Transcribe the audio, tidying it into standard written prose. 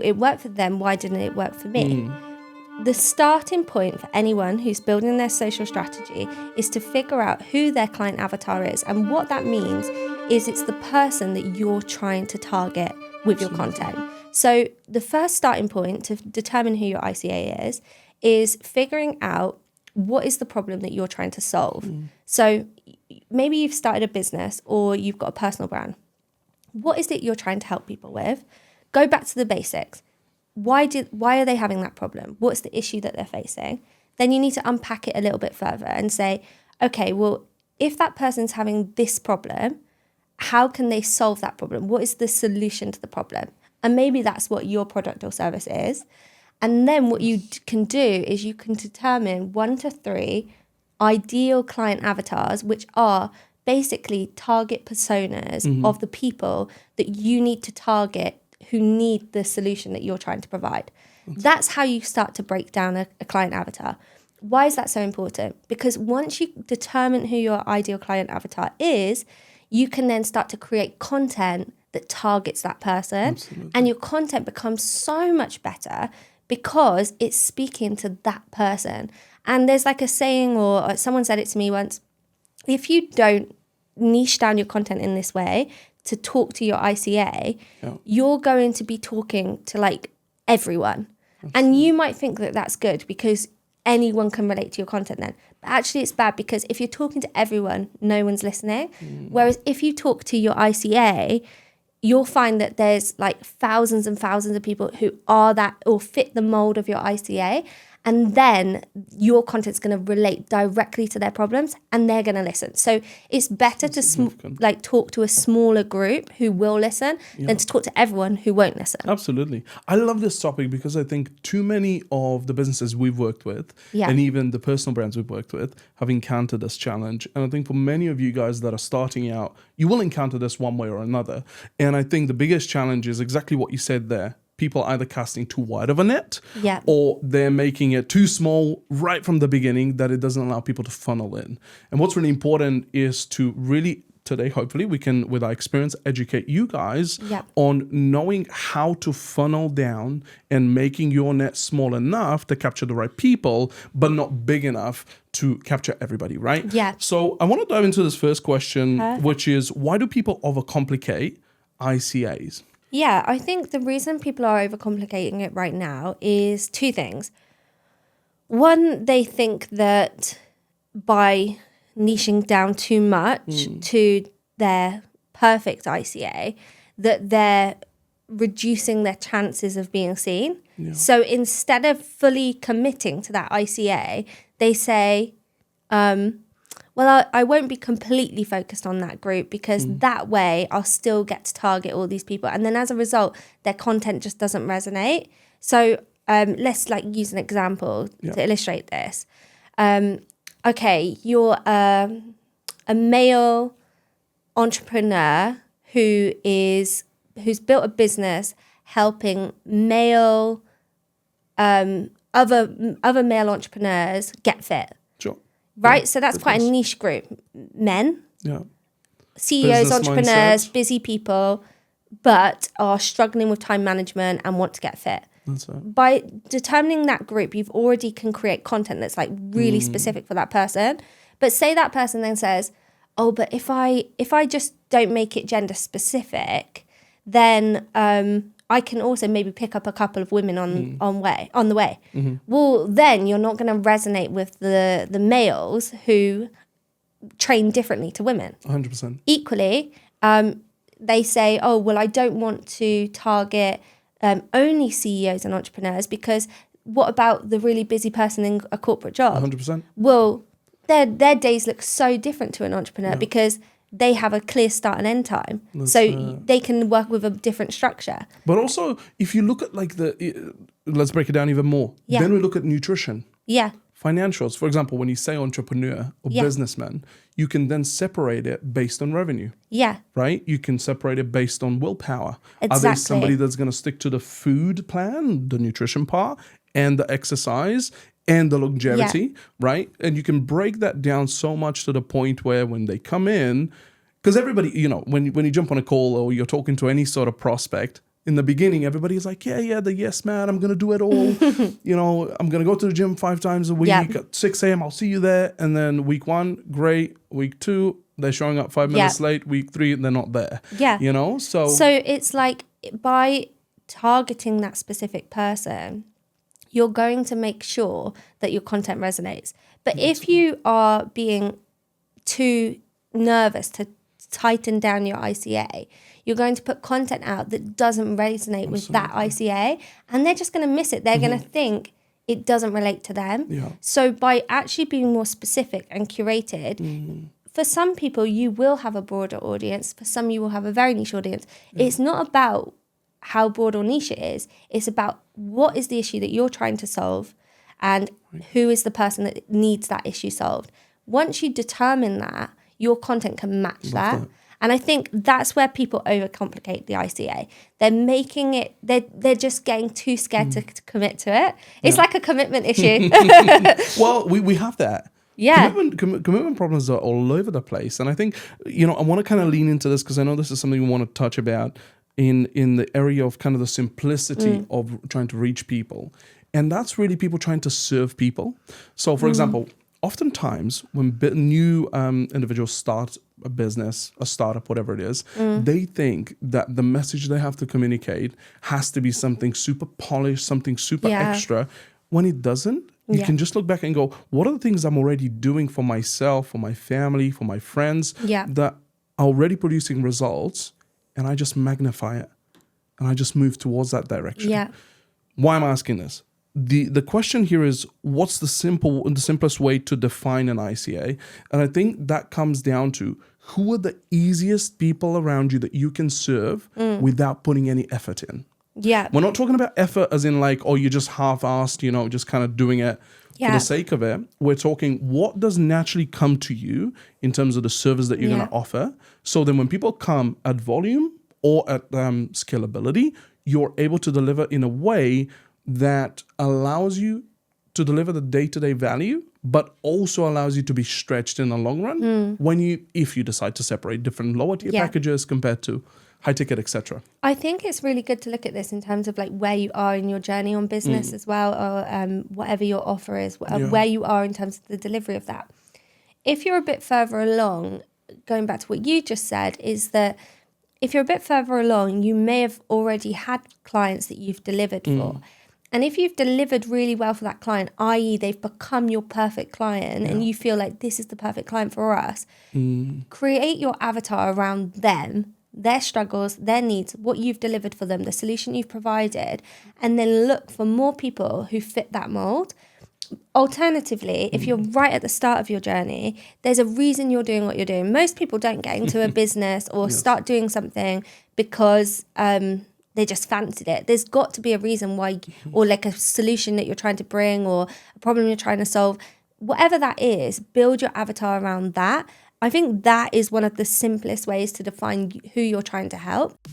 It worked for them, why didn't it work for me? The starting point for anyone who's building their social strategy is to figure out who their client avatar is. And what that means is it's the person that you're trying to target with your content. So the first starting point to determine who your ICA is figuring out what is the problem that you're trying to solve. So maybe you've started a business or you've got a personal brand. What is it you're trying to help people with? Go back to the basics. Why are they having that problem? What's the issue that they're facing? Then you need to unpack it a little bit further and say, okay, well, if that person's having this problem, how can they solve that problem? What is the solution to the problem? And maybe that's what your product or service is. And then what you can do is you can determine 1 to 3 ideal client avatars, which are basically target personas of the people that you need to target who need the solution that you're trying to provide. That's how you start to break down a client avatar. Why is that so important? Because once you determine who your ideal client avatar is, you can then start to create content that targets that person. Absolutely. And your content becomes so much better because it's speaking to that person. And there's like a saying, or someone said it to me once, if you don't niche down your content in this way to talk to your ICA, you're going to be talking to like everyone. Absolutely. And you might think that that's good because anyone can relate to your content then. But actually it's bad because if you're talking to everyone, no one's listening. Whereas if you talk to your ICA, you'll find that there's like thousands and thousands of people who are that or fit the mold of your ICA. And then your content's going to relate directly to their problems and they're going to listen. So it's better to talk to a smaller group who will listen than to talk to everyone who won't listen. Absolutely. I love this topic because I think too many of the businesses we've worked with and even the personal brands we've worked with have encountered this challenge. And I think for many of you guys that are starting out, you will encounter this one way or another. And I think the biggest challenge is exactly what you said there. People either casting too wide of a net or they're making it too small right from the beginning that it doesn't allow people to funnel in. And what's really important is to really today, hopefully we can, with our experience, educate you guys on knowing how to funnel down and making your net small enough to capture the right people, but not big enough to capture everybody, right? Yeah. So I want to dive into this first question, which is why do people overcomplicate ICAs? Yeah, I think the reason people are overcomplicating it right now is 2 things. One, they think that by niching down too much to their perfect ICA, that they're reducing their chances of being seen. Yeah. So instead of fully committing to that ICA, they say, well, I won't be completely focused on that group because that way I'll still get to target all these people. And then as a result, their content just doesn't resonate. So let's use an example to illustrate this. Okay, you're a male entrepreneur who's built a business helping male other male entrepreneurs get fit. Right? So that's quite a niche group. Men, CEOs, business entrepreneurs, mindset. Busy people, but are struggling with time management and want to get fit. That's right. By determining that group, you've already can create content that's like really specific for that person. But say that person then says, oh, but if I just don't make it gender specific, then I can also maybe pick up a couple of women on the way. Mm-hmm. Well, then you're not going to resonate with the males who train differently to women. 100%. Equally, they say, oh, well, I don't want to target only CEOs and entrepreneurs because what about the really busy person in a corporate job? 100%. Well, their days look so different to an entrepreneur because they have a clear start and end time. So they can work with a different structure. But also, if you look at let's break it down even more. Yeah. Then we look at nutrition. Yeah. Financials. For example, when you say entrepreneur or businessman, you can then separate it based on revenue. Yeah. Right? You can separate it based on willpower. Exactly. Are they somebody that's going to stick to the food plan, the nutrition part, and the exercise and the longevity, right? And you can break that down so much to the point where when they come in, because everybody, when you jump on a call or you're talking to any sort of prospect, in the beginning, everybody's like, yeah, the yes man, I'm going to do it all. I'm going to go to the gym 5 times a week at 6 a.m. I'll see you there. And then week 1, great. Week 2, they're showing up 5 minutes late. Week 3, they're not there. Yeah. So it's like by targeting that specific person, you're going to make sure that your content resonates. But if you are being too nervous to tighten down your ICA, you're going to put content out that doesn't resonate with that ICA, and they're just going to miss it. They're going to think it doesn't relate to them. Yeah. So by actually being more specific and curated, for some people, you will have a broader audience. For some, you will have a very niche audience. Yeah. It's not about how broad or niche it is. It's about what is the issue that you're trying to solve and who is the person that needs that issue solved. Once you determine that, your content can match that. And I think that's where people overcomplicate the ICA. They're making it, they're just getting too scared to commit to it. It's like a commitment issue. Well, we have that. Yeah. Commitment problems are all over the place. And I think, I want to kind of lean into this because I know this is something we want to touch about in the area of kind of the simplicity of trying to reach people. And that's really people trying to serve people. So, for example, oftentimes when new individuals start a business, a startup, whatever it is, they think that the message they have to communicate has to be something super polished, something super extra. When it doesn't, you can just look back and go, what are the things I'm already doing for myself, for my family, for my friends that are already producing results, and I just magnify it and I just move towards that direction. Yeah. Why am I asking this? The question here is, what's the simplest way to define an ICA? And I think that comes down to who are the easiest people around you that you can serve without putting any effort in. Yeah. We're not talking about effort as in like, oh, you're just half-assed, just kind of doing it for the sake of it. We're talking what does naturally come to you in terms of the service that you're going to offer. So then when people come at volume or at scalability, you're able to deliver in a way that allows you to deliver the day-to-day value, but also allows you to be stretched in the long run if you decide to separate different lower tier packages compared to high ticket, etc. I think it's really good to look at this in terms of like where you are in your journey on business as well, or whatever your offer is, where you are in terms of the delivery of that. If you're a bit further along, going back to what you just said, is that if you're a bit further along, you may have already had clients that you've delivered for. And if you've delivered really well for that client, i.e. they've become your perfect client and you feel like this is the perfect client for us, create your avatar around them, their struggles, their needs, what you've delivered for them, the solution you've provided, and then look for more people who fit that mold. Alternatively, if you're right at the start of your journey, there's a reason you're doing what you're doing. Most people don't get into a business or start doing something because they just fancied it. There's got to be a reason why, or like a solution that you're trying to bring or a problem you're trying to solve. Whatever that is, build your avatar around that. I think that is one of the simplest ways to define who you're trying to help.